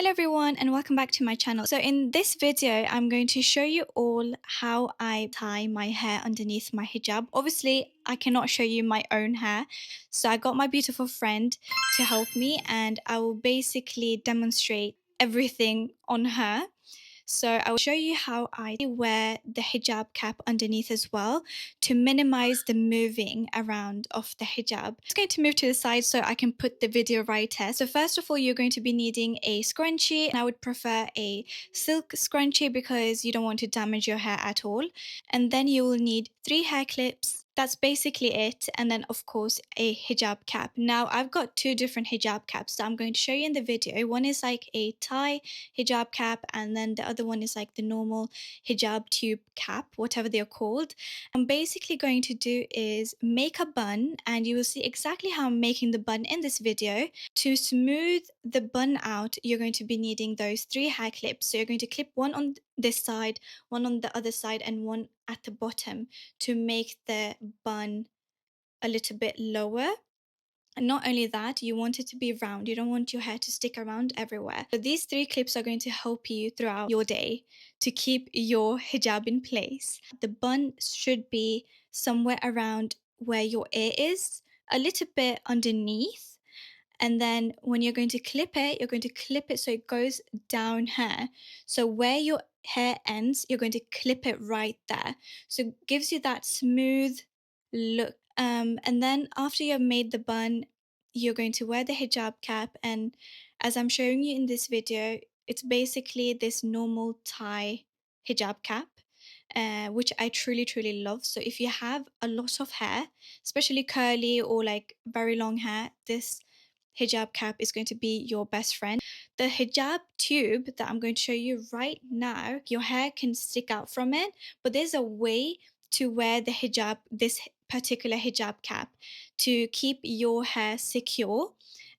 Hello everyone and welcome back to my channel. So in this video I'm going to show you all how I tie my hair underneath my hijab. Obviously I cannot show you my own hair, so I got my beautiful friend to help me and I will basically demonstrate everything on her. So I will show you how I wear the hijab cap underneath as well to minimize the moving around of the hijab. I'm just going to move to the side so I can put the video right here. So first of all, you're going to be needing a scrunchie. And I would prefer a silk scrunchie because you don't want to damage your hair at all. And then you will need 3 hair clips. That's basically it. And then of course a hijab cap. Now I've got 2 different hijab caps that I'm going to show you in the video. One is like a tie hijab cap and then the other one is like the normal hijab tube cap, whatever they're called. I'm basically going to do is make a bun, and you will see exactly how I'm making the bun in this video. To smooth the bun out, you're going to be needing those 3 hair clips. So you're going to clip one on this side, one on the other side, and one at the bottom to make the bun a little bit lower. And not only that, you want it to be round. You don't want your hair to stick around everywhere. So these 3 clips are going to help you throughout your day to keep your hijab in place. The bun should be somewhere around where your ear is, a little bit underneath. And then when you're going to clip it, you're going to clip it so it goes down here. So where your hair ends, you're going to clip it right there. So it gives you that smooth look. And then after you've made the bun, you're going to wear the hijab cap. And as I'm showing you in this video, it's basically this normal tie hijab cap. Which I truly love. So if you have a lot of hair, especially curly or like very long hair, this hijab cap is going to be your best friend. The hijab tube that I'm going to show you right now, your hair can stick out from it, but there's a way to wear the hijab, this particular hijab cap, to keep your hair secure.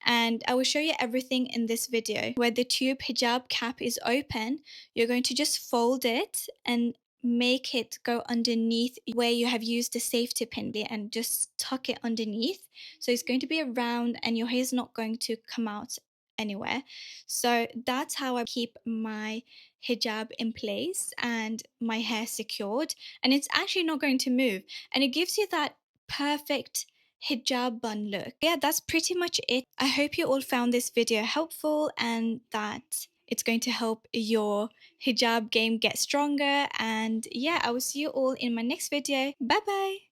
And I will show you everything in this video. Where the tube hijab cap is open, you're going to just fold it and make it go underneath where you have used the safety pin and just tuck it underneath. So it's going to be around and your hair is not going to come out anywhere. So that's how I keep my hijab in place and my hair secured, and it's actually not going to move, and it gives you that perfect hijab bun look. Yeah, that's pretty much it. I hope you all found this video helpful and that it's going to help your hijab game get stronger. And yeah, I will see you all in my next video. Bye bye.